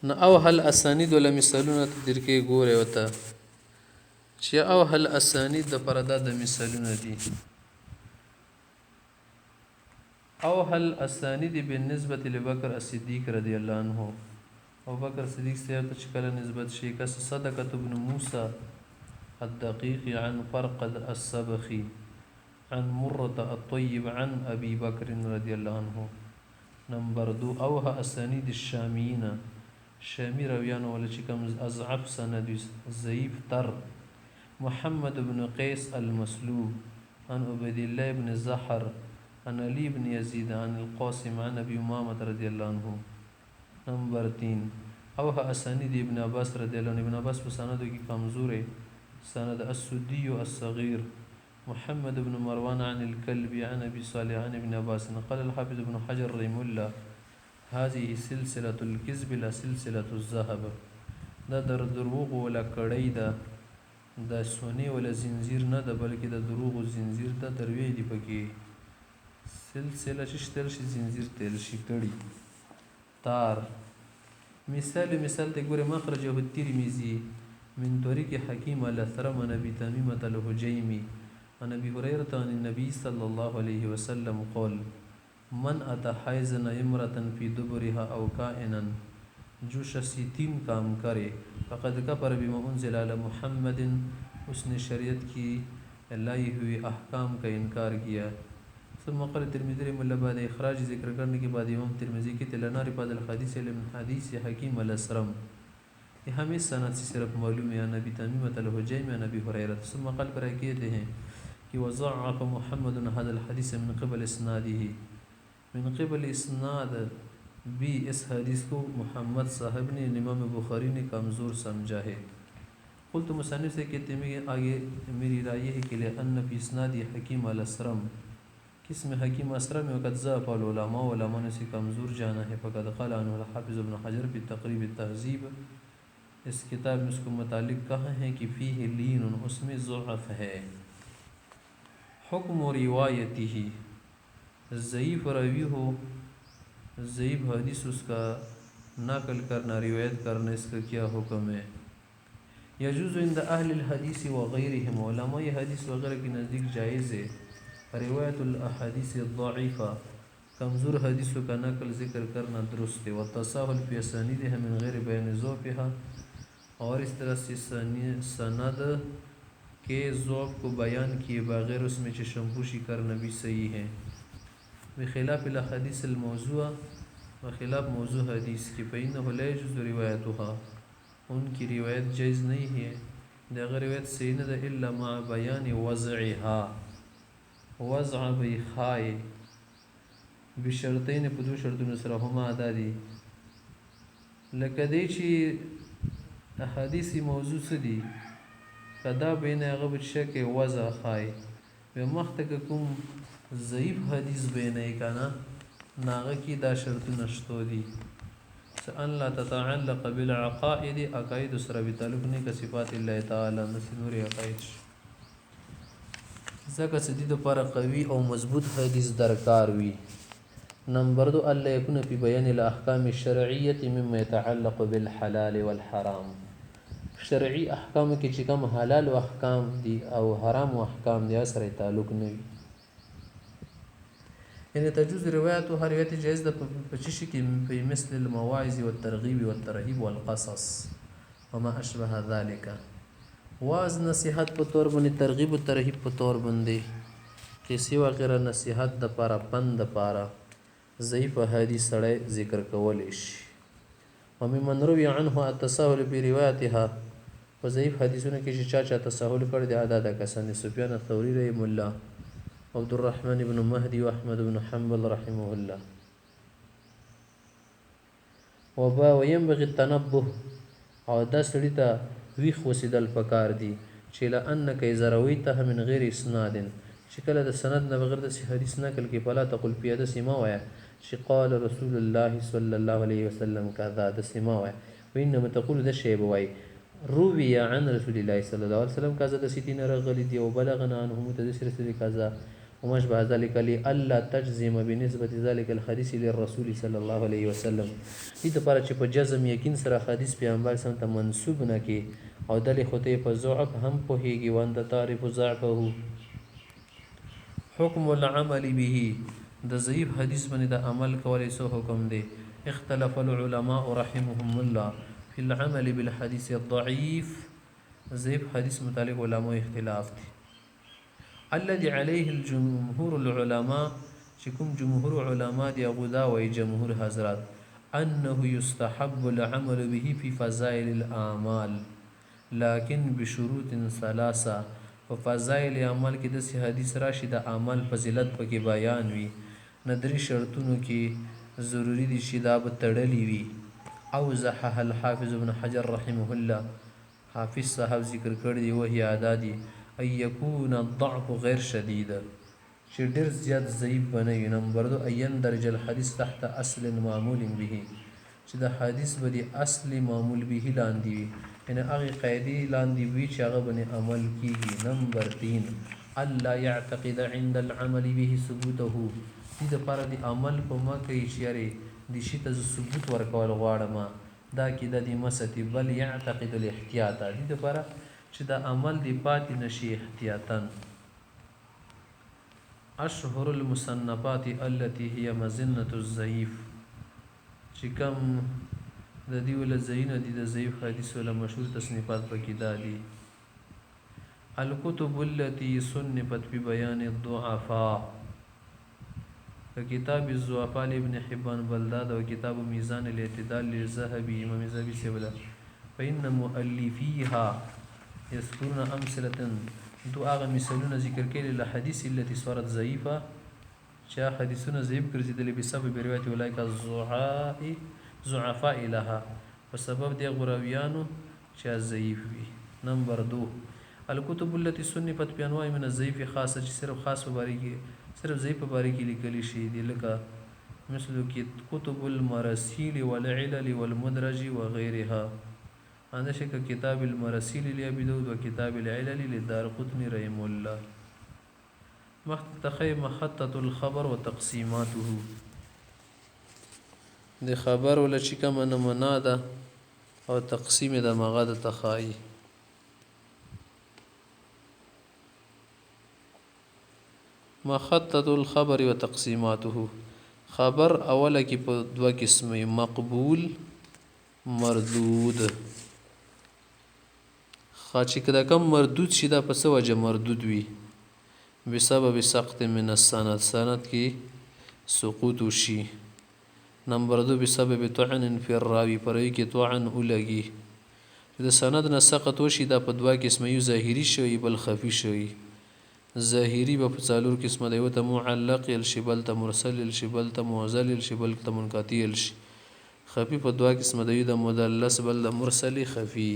نو او هل اسانید ولا مثالونه تدیر کې ګوره وته چې او هل اسانید د پردا د مثالونه دي او هل اسانید بالنسبه لبکر الصدیق رضی الله عنه او بکر صدیق سے ته کله نسبت شي کس صدقه ابن موسی الدقيق عن فرقد السبخي عن مرة الطيب عن أبي بكر رضي الله عنه. نمبر 2 اوها اسانید الشاميين شامي رويان ولا كم أضعف سند ضعيف تر محمد بن قيس المسلوب عن عبد الله بن زحر عن علي بن يزيد عن القاسم عن أبي أمامة رضي الله عنه. نمبر 3 اوها اسانید ابن عباس رضي الله عنه. ابن عباس بسندو کی کمزور ہے. سند السدي الصغير محمد بن مروان عن الكلبي عن أبي صالح عن ابن عباس قال الحافظ ابن حجر رحمه الله هذه سلسلة الكذب لا سلسلة الذهب. دا در دروغ ولا کړی دا د سونی ولا زنجیر نه ده بلکې د دروغ زنجیر ته دروي دی پکې سلسله شتل شي زنجیر تل شي کړی تار مثال ته ګوره مخرجه الترمذي من طريق حكيم الأثرم عن أبي تميمة الهجيمي عن أبي هريرة عن النبي صلى الله عليه وسلم قال من أتى حيزن امرأة في دبرها أو كائنا جو شخص 3 काम करे فقد कफर بما انزل على محمد उसने शरीयत की लाई हुई अहकाम का इनकार किया. ثم قال الترمذي رحمه الله بعد اخراج ذکر करने के बाद इमाम तिरमिजी की तिलना रिपाद الحديث علم حديث حكيم الأسرم हमें सनद से सिर्फ मालूम है नबी तमीमत الهجيمي नबी हुरैरा. ثم قال पर कहते हैं कि वज़अफ़ محمد هذا الحديث من قبل اسناده من قبل اسناد भी इस हदीस को मोहम्मद साहब ने इमाम बुखारी ने कमज़ोर समझा है. कुल तो मुसन्निफ से कहते हैं आगे मेरी राय है कि अन्न फी इस्नाद हकीम अल-असरम किसमें हकीम असरम में वक़द ज़अफ़ उलमा ने से कमज़ोर जाना है. फ़क़द क़ाल अन्हु हाफ़िज़ इब्न हजर फ़ी तक़रीब तहज़ीब इस किताब में उसको मुतालिक कहा है कि फ़ीह लीन उसमें ज़ुअफ़ है. हुक्म रिवायतिही ज़ईफ़ रवी हो ज़ईफ़ हदीस उसका नकल करना रिवायत करना इसका क्या हुक्म है. यजूज़ इंद अहल हदीस व गैरिहिम उलमा हदीस वगैरह के नज़दीक जायज़ है रिवायतुल अहादीस ज़ईफ़ा कमज़ोर हदीसों का नकल ज़िक्र करना दुरुस्त है. व तसाहुल फ़ी असानीदिहा मिन गैर बयान ज़ौफ़िहा और इस तरह से सनद के ज़ौफ़ को बयान किए बगैर उसमें चशमपूशी करना भी सही है. बखिलाफ़ अल-अहादीस अल-मौज़ूआ बखिलाफ़ मौज़ू हदीस की फ़इन्नहु ला यजुज़ु रिवायतुहा उनकी रिवायत जायज़ नहीं है. अगर रिवायत सही न इल्ला मा बयान वज़अहा वज़अ बिखाए बशर्तैन पदो शर्तों सर हमा अदा दी लकदे ची अहादीस मौज़ू सदी कदा बेन अगब शक वज़अ खाए बमख्तकुम ज़ईफ़ हदीस बेन काना नागा की दा शर्तों नश्तो दी अन ला ततअल्लक़ बिलअक़ाइद अक़ाइद सर बिताल्लुक़ ने का सिफ़ात अल्लाह ताला नूर अक़ाइद ज़का सदीद पर कवी और मजबूत हदीस दरकार वी. नंबर 2 अल्ला यकुन फ़ी बयान अल-अहकाम अश-शर'iय्यति मिम्मा यतअल्लक़ बिल-हलाल वल-हराम शरई अहकाम के चिकम हलाल व अहकाम दी और हराम व अहकाम दी असर ताल्लुक़ नहीं. यानी तजूज़ रिवायत हर रिवायत जायज़ पचिशी की मिसल المواعظ والترغيب والترهيب والقصص वमा अशबह ذلك वाज नसीहत पे तौर बने तरगीब और तरहीब पे तौर बंदे किसी वगैरह नसीहत द पारा पन द पारा ज़ईफ़ हदीस सड़े ज़िक्र कवलिश वमिमन रुवी अन्हु अतसाहुल बिरिवायतिहा व ज़ईफ़ हदीसों ने किसी चाचा तसाहुल कर दिया आदा कसन सुफियान थौरी रही मुल्ला अब्दुर्रहमान इब्न महदी व अहमद इब्न हंबल रहिमहुल्लाह. वबा वयंबग़ी तनब्बुह और 10 सड़ीता वीख वसिदल पकार दी चेला अन्न के ज़रवीतहा मिन गैर इस्नादिन शिकल द सनद न बगैर द हदीस नकल के फला तकुल फी हदीस मावा शिक़ाल रसूलुल्लाह सल्लल्लाहु अलैहि वसल्लम कज़ा द सिमावा व इन्नमा तक़ुल द शैबवाई रूवी अन रसूलिल्लाह सल्लल्लाहु अलैहि वसल्लम कज़ा द सितीन रगली दी व बलगना अनहु मुतदस्सिर कज़ा وما شبه ذلك لئلا تجزم بنسبة ذلك الحديث للرسول صلى الله عليه وسلم. دې لپاره چې په جزم یقین سره حدیث پیغمبر سم ته منسوب نه کې او دلې خو ته په ضعف هم پوهېږي وانت تعرف ضعفه. حکم العمل به د ضعیف حدیث باندې د عمل کولای څه حکم دی؟ اختلف العلماء رحمهم الله في العمل بالحديث الضعيف. ضعیف حدیث متعلق علماء اختلاف دي. الذي عليه الجمهور العلماء چې کوم جمهور علما دي هغه دا وایي جمهور حضرات انه يستحب العمل به في فضائل الاعمال لكن بشروط ثلاثه. په فضائل اعمال کې د حدیث راشي د اعمال فضیلت پکې بیان وي ندري شرطونو کې ضروری دي چې دا به تړلي وي. او زحح الحافظ ابن حجر رحمه الله حافظ صاحب ذکر کړی دی وهي اعدادي ان يكون الضعف غير شديد چې ډېر زیات ضعیف بنوي. نمبر 2 ان يندرج الحديث تحت اصل معمول به چې د حدیث به د اصل معمول به لاندې وي یعنی هغه قاعدې لاندې وي چې هغه باندې عمل کیږي. نمبر 3 الله يعتقد عند العمل به ثبوته. دې لپاره د عمل په ما کوي چې یاري د شي ته ثبوت ورکول غواړم دا کې د دې مستی بل يعتقد الاحتیاط. دې لپاره چې دا عمل دی پاتې نشي احتیاطا. اشهر المصنفات التي هي مزنة الضعيف چې کوم د دې ول زینه دي د ضعیف حدیث ول مشهور تصنیفات پکې دا دي. الكتب التي صنفت في بيان الضعفاء كتاب الضعفاء لابن حبان بلداد وكتاب ميزان الاعتدال للذهبي امام الذهبي سيبلا فإن مؤلفيها يذكرون أمثلة دو هغه مثالونه ذکر کړي له حدیث التي صارت ضعیفه چې حدیثونه ضعیف ګرځیدلې بسبب روایت اولئک الضعفاء لها په سبب د غراویانو چې ضعیف وي. نمبر 2 الکتب التي صنفت بانواع من الضعیف خاصه چې صرف خاص مبارکي صرف ضعیف مبارکي لیکل شي دي لکه مثل کتب المراسيل والعلل والمدرج وغيرها. هذا شك كتاب المراسيل لأبي داود وكتاب العلل للدارقطني رحمه الله. مخطط الخبر وتقسيماته د خبر ولا چې کوم نمونه ده او تقسیم د مغه د تخای. مخطط الخبر وتقسيماته خبر اوله کې په دوه قسمه مقبول مردود. خاص کده کم مردود شي دا په څه وجه مردود وي؟ بسبب سقط من السند سند کې سقوط وشي. نمبر 2 بسبب طعن في الراوي پروي کې طعن ولګي چې د سند نه سقط وشي دا په دوه قسمه یو ظاهري شوی بل خفي شوی. ظاهري په څلور قسمه دی وته معلق الشبل ته مرسل الشبل ته معزل الشبل ته منقطع الش. خفي په دوه قسمه دی د مدلس بل د مرسل خفي.